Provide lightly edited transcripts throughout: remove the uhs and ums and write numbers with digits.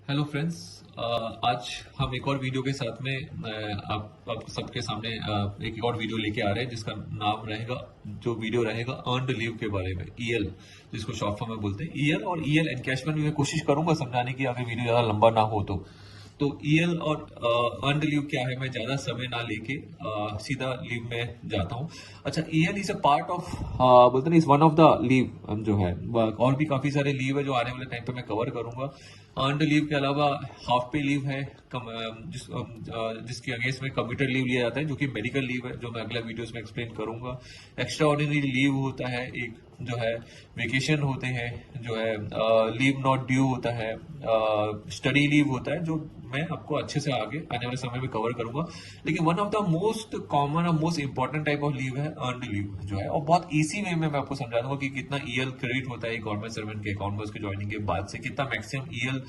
Hello friends. आज हम एक और वीडियो के साथ में आप सबके सामने एक और वीडियो लेके आ रहे हैं जिसका नाम रहेगा, जो वीडियो रहेगा अर्नड लीव के बारे में, ईएल, जिसको शॉर्ट फॉर्म में बोलते हैं। ईएल और ईएल एनकैशमेंट में मैं कोशिश करूंगा समझाने की, अगर वीडियो ज्यादा लंबा ना हो तो ईएल और अर्नड लीव क्या है, मैं ज्यादा समय ना लेके सीधा लीव में जाता हूँ। अच्छा, EL is a part of, बोलते ना, is one of the leave जो है। और भी काफी सारे लीव है जो आने वाले टाइम पे मैं कवर करूंगा। अर्नड लीव के अलावा हाफ पे लीव है, जिसके अगेंस्ट में कंप्यूटर लीव लिया जाता है, जो कि मेडिकल लीव है, जो मैं अगला वीडियोस में एक्सप्लेन करूंगा। एक्स्ट्रा ऑर्डिनरी लीव होता है एक, जो है वेकेशन होते हैं, जो है लीव नॉट ड्यू होता है, स्टडी लीव होता है, जो मैं आपको अच्छे से आगे आने वाले समय में कवर करूंगा। लेकिन one of the most common और most important type of leave है अर्नड लीव जो है, और बहुत इजी वे में मैं आपको समझा दूंगा कि कितना ईएल क्रेडिट होता है गवर्नमेंट सर्वेंट के अकाउंट में उसके ज्वाइनिंग के बाद से, कितना मैक्सिमम ईएल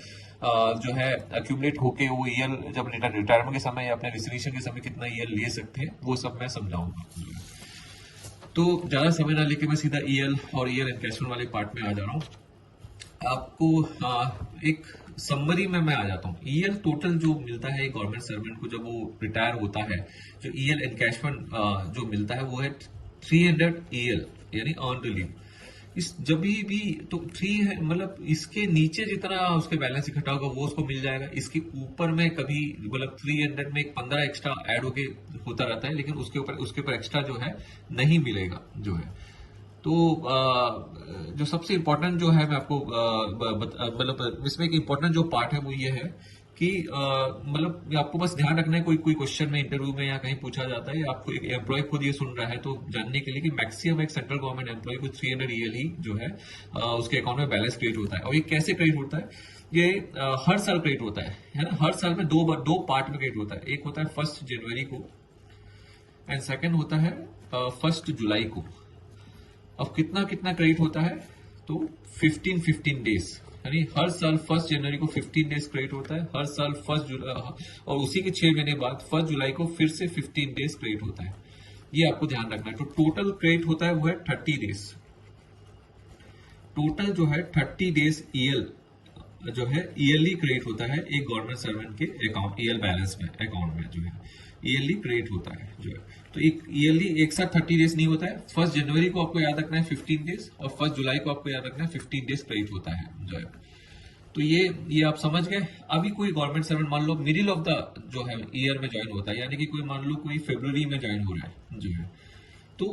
जो है अक्यूमुलेट होके वो ईएल जब रिटायरमेंट के समय या अपने रिजर्वेशन के समय कितना ईएल ले सकते हैं, वो सब मैं समझाऊंगा। तो ज्यादा समय ना लेके मैं सीधा ईएल और ईएल एनकैशमेंट वाले पार्ट में आ जा रहा हूँ। आपको एक समरी में मैं आ जाता हूँ। ईएल टोटल जो मिलता है गवर्नमेंट सर्वेंट को जब वो रिटायर होता है, जो ईएल एनकैशमेंट जो मिलता है वो है 300 ईएल, यानी अर्नड लीव। इस जब भी तो 3 है, मतलब इसके नीचे जितना उसके बैलेंस इकट्ठा होगा वो उसको मिल जाएगा। इसके ऊपर में कभी मतलब 300 में एक 15 एक्स्ट्रा ऐड होके होता रहता है, लेकिन उसके ऊपर एक्स्ट्रा जो है नहीं मिलेगा जो है। तो जो सबसे इम्पोर्टेंट जो है मैं आपको मतलब इसमें एक इम्पोर्टेंट जो पार्ट है वो ये है कि मतलब आपको बस ध्यान रखना है, कोई क्वेश्चन में इंटरव्यू में या कहीं पूछा जाता है, आपको एक एम्प्लॉय खुद ये सुन रहा है तो जानने के लिए कि मैक्सिमम एक सेंट्रल गवर्नमेंट एम्प्लॉय को 300 ईएल ही जो है उसके अकाउंट में बैलेंस क्रिएट होता है। और ये कैसे क्रिएट होता है? ये हर साल क्रिएट होता है ना। हर साल में दो पार्ट में क्रिएट होता है। एक होता है 1 जनवरी को एंड सेकेंड होता है 1 जुलाई को। अब कितना कितना क्रेडिट होता है? तो 15 डेज, यानी हर साल 1 जनवरी को 15 डेज क्रेडिट होता है, हर साल 1 जुलाई, और उसी के 6 महीने बाद 1 जुलाई को फिर से 15 डेज क्रेडिट होता है। ये आपको ध्यान रखना है। तो टोटल क्रेडिट होता है वो है 30 डेज। टोटल जो है 30 डेज ईएल जो है ईयरली क्रेडिट होता है एक गवर्नमेंट सर्वेंट के अकाउंट, ईएल बैलेंस में अकाउंट में जो है ईयरली क्रेडिट होता है जो है। तो एक ईयरली एक साथ 30 डेज नहीं होता है। 1 जनवरी को आपको याद रखना है 15 डेज, और 1 जुलाई को आपको याद रखना है 15 डेज क्रेडिट होता है जो है। तो ये आप समझ गए। अभी कोई गवर्नमेंट सर्वेंट मान लो मिडिल ऑफ द जो है ईयर में ज्वाइन होता है, यानी कि कोई मान लो कोई फरवरी में ज्वाइन हो रहा है जो है, तो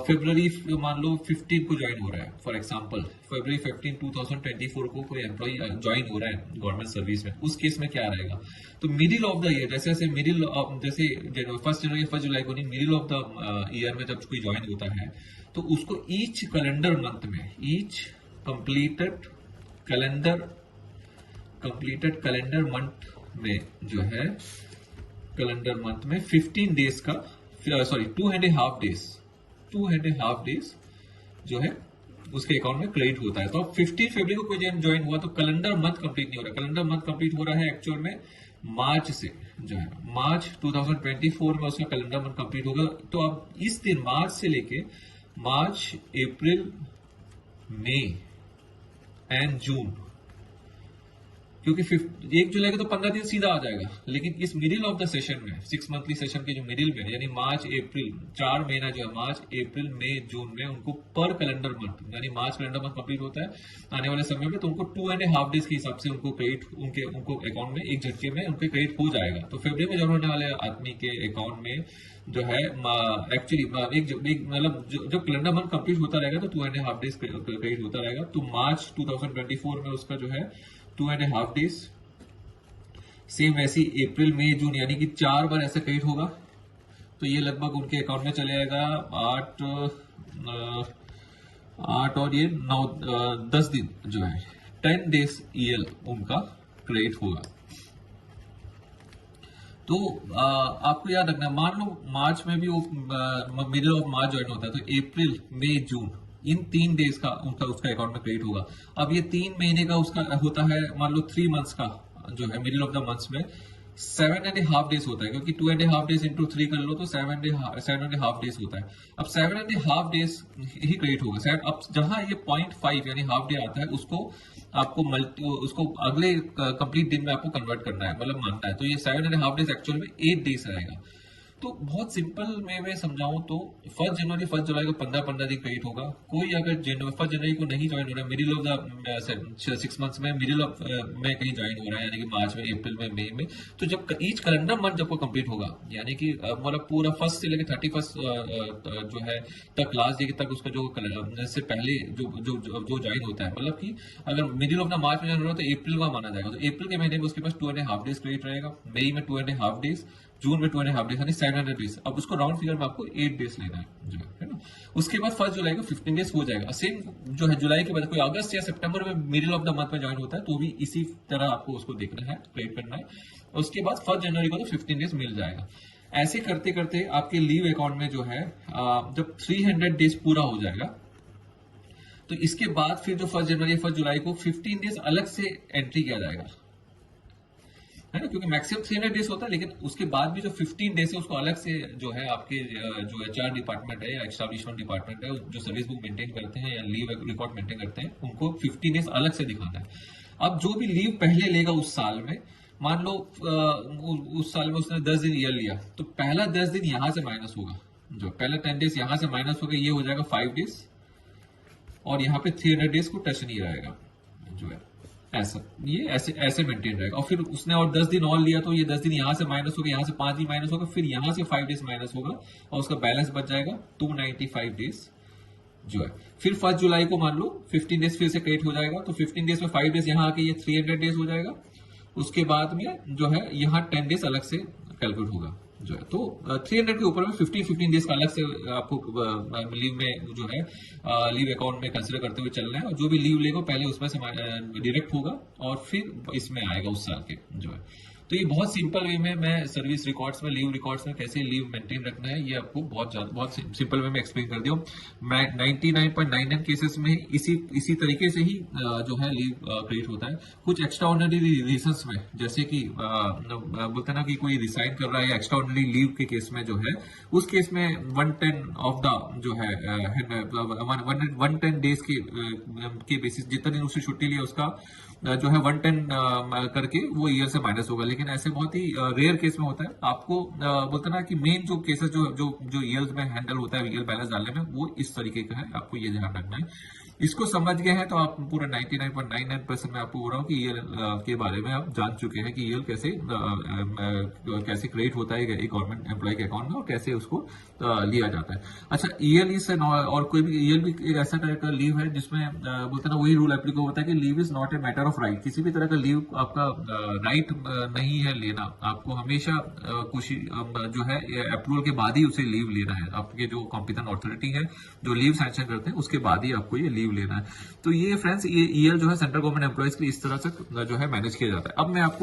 फरवरी मान लो 15 को ज्वाइन हो रहा है, फॉर एग्जांपल फरवरी 15 2024 को कोई एम्प्लॉय ज्वाइन हो रहा है गवर्नमेंट सर्विस में। उस केस में क्या रहेगा? तो मिडिल ऑफ द ईयर, जैसे मिडिल जैसे 1 जनवरी 1 जुलाई को नहीं, मिडिल ऑफ द ईयर में जब कोई ज्वाइन होता है तो उसको ईच कैलेंडर मंथ में, ईच कंप्लीटेड कैलेंडर मंथ में जो है, कैलेंडर मंथ में 15 डेज का, सॉरी 2.5 डेज जो है उसके अकाउंट में क्रेडिट होता है। तो 15 फरवरी को कोई ज्वाइन हुआ तो कैलेंडर मंथ कंप्लीट नहीं हो रहा। कैलेंडर मंथ कंप्लीट हो रहा है एक्चुअल में मार्च से जो है, मार्च 2024 में उसका कैलेंडर मंथ कंप्लीट होगा। तो अब इस दिन मार्च से लेके मार्च, अप्रैल, मई एंड जून, क्योंकि 1 जुलाई को तो 15 दिन सीधा आ जाएगा, लेकिन इस मिडिल ऑफ द सेशन में, 6 मंथली सेशन के जो मिडिल में, यानी मार्च अप्रैल, 4 महीना जो है मार्च अप्रैल मई जून में, उनको पर कैलेंडर मंथ, यानी मार्च कैलेंडर मंथ कंप्लीट होता है आने वाले समय में, तो उनको 2.5 डेज के हिसाब से उनको क्रेडिट उनको अकाउंट में एक झटके में उनके क्रेडिट हो जाएगा। तो फरवरी में जरूर होने वाले आदमी के अकाउंट में जो है एक्चुअली मतलब जब कैलेंडर मंथ कंप्लीट होता रहेगा तो 2.5 डेज क्रेडिट होता रहेगा। तो मार्च 2024 में उसका जो है 2.5 डेज, सेम वैसी अप्रैल मई जून, यानी कि 4 बार ऐसा क्रेडिट होगा। तो ये लगभग उनके अकाउंट में चले जाएगा 8 और ये 9, 10 दिन जो है 10 डेज ईएल उनका क्रेडिट होगा। तो आपको याद रखना, मान लो मार्च में भी वो मिडिल ऑफ मार्च ज्वाइन होता है, तो अप्रैल मई जून इन 3 डेज का उसका अकाउंट में क्रेडिट होगा। अब ये 3 महीने का उसका होता है, मान लो 3 मंथ्स का जो है मिडिल ऑफ द मंथ्स में 7.5 डेज होता है, क्योंकि 2.5 डेज इंटू 3 कर लो तो 7.5 डेज होता है। अब 7.5 डेज ही क्रेडिट होगा। अब जहां ये 0.5 यानी हाफ डे आता है, उसको आपको उसको अगले कंप्लीट दिन में आपको कन्वर्ट करना है, मतलब मानना है। तो ये 7.5 डेज एक्चुअल में 8 डेज रहेगा। तो बहुत सिंपल में समझाऊं तो 1 जुलाई को 15 दिन क्रेडिट होगा। कोई अगर 1 जनवरी को नहीं ज्वाइन हो रहा है, मिडिल ऑफ द 6 मंथ्स में, मिडिल ऑफ में कहीं ज्वाइन हो रहा है, यानी कि मार्च में, अप्रैल में, मई में, तो जब ईच कैलेंडर मंथ जब कंप्लीट होगा, यानी कि मतलब पूरा 1 से लेकर 31 जो है तक, लास्ट डे तक उसका जो से पहले जो ज्वाइन होता है, मतलब कि अगर मिडिल ऑफ द मार्च में ज्वाइन हो रहा है तो अप्रैल का माना जाएगा। तो अप्रैल के महीने में उसके पास 2.5 डेज क्रेडिट रहेगा, मई में 2.5 डेज, जून में 2.5 डेज, यानी 700 डेज। अब उसको राउंड फिगर में आपको 8 डेज लेना है ना। उसके बाद 1 जुलाई को 15 डेज हो जाएगा। सेम जो है जुलाई के बाद कोई अगस्त या सितंबर में मिडिल ऑफ द मंथ में ज्वाइन होता है तो भी इसी तरह आपको उसको देखना है, क्रिएट करना है। उसके बाद 1 जनवरी को तो 15 डेज मिल जाएगा। ऐसे करते करते आपके लीव अकाउंट में जो है जब 300 डेज पूरा हो जाएगा, तो इसके बाद फिर जो 1 जनवरी 1 जुलाई को 15 डेज अलग से एंट्री किया जाएगा, है ना, क्योंकि मैक्सिमम 300 डेज होता है। लेकिन उसके बाद भी जो 15 डेज है उसको अलग से जो है आपके जो HR डिपार्टमेंट है या एस्टैब्लिशमेंट डिपार्टमेंट है, जो सर्विस बुक मेंटेन करते हैं या लीव रिकॉर्ड मेंटेन करते हैं, उनको 15 डेज अलग से दिखाना है। अब जो भी लीव पहले लेगा उस साल में, मान लो उस साल में उसने 10 दिन ईयर लिया, तो पहला 10 दिन यहां से माइनस होगा, जो पहला 10 डेज यहां से माइनस होगा, ये हो जाएगा 5 डेज, और यहाँ पे 300 डेज को टच नहीं रहेगा जो है, ऐसा ये ऐसे मेंटेन रहेगा। और फिर उसने और 10 दिन और लिया तो ये 10 दिन यहां से माइनस होगा, यहां से 5 दिन माइनस होगा, फिर यहां से 5 डेज माइनस होगा, और उसका बैलेंस बच जाएगा 295 डेज जो है। फिर 1 जुलाई को मान लो 15 डेज फिर से क्रेडिट हो जाएगा, तो 15 डेज में 5 डेज यहाँ आके ये 300 डेज हो जाएगा। उसके बाद में जो है यहाँ 10 डेज अलग से कैलकुलेट होगा जो है। तो 300 के ऊपर में 15 डेज का अलग से आपको लीव में जो है लीव अकाउंट में कंसिडर करते हुए चलना है। और जो भी लीव लेगा पहले उसमें से डायरेक्ट होगा और फिर इसमें आएगा उस साल के जो है। तो ये बहुत सिंपल वे में मैं सर्विस रिकॉर्ड्स में, लीव रिकॉर्ड्स में कैसे लीव मेंटेन रखना है, ये आपको बहुत सिंपल वे में एक्सप्लेन कर दिया हूँ। मैं 99.99 केसेस में इसी तरीके से ही जो है लीव क्रेडिट होता है। कुछ एक्स्ट्रा ऑर्डिनरी रीजंस में, जैसे कि बोलते हैं ना कि कोई रिसाइन कर रहा है, एक्स्ट्रा ऑर्डिनरी लीव के केस में जो है, उस केस में 110 ऑफ द जो है 110 डेज के बेसिस जितना दिन उससे छुट्टी लिया उसका जो है 110 करके वो ईयर से माइनस होगा। लेकिन ऐसे बहुत ही रेयर केस में होता है। आपको बोलते ना कि मेन जो केसेस जो ईयर्स में हैंडल होता है ईयर बैलेंस डालने में, वो इस तरीके का है, आपको ये ध्यान रखना है। इसको समझ गए हैं तो आप पूरा 99.99% में आपको बोल रहा हूँ कि ईयर के बारे में आप जान चुके हैं कि ईयर कैसे क्रेडिट होता है एक गवर्नमेंट एम्प्लॉय के अकाउंट में और कैसे उसको लिया जाता है। अच्छा, ईयर से और कोई भी ईयर भी एक ऐसा तरह का लीव है जिसमें बोलते ना वही रूल एप्लीकेबल होता है कि leave is not a matter of right. किसी भी तरह का लीव आपका राइट नहीं है लेना, आपको हमेशा कुछ जो है अप्रूवल के बाद ही उसे लीव लेना है। आपके जो कॉम्पिटेंट अथॉरिटी है जो लीव सैंक्शन करते हैं उसके बाद ही आपको ये लीव लेना है। तो ये फ्रेंड्स ये ईयर जो है सेंट्रल गवर्नमेंट एम्प्लॉयज के लिए इस तरह से जो है मैनेज किया जाता है। अब मैं आपको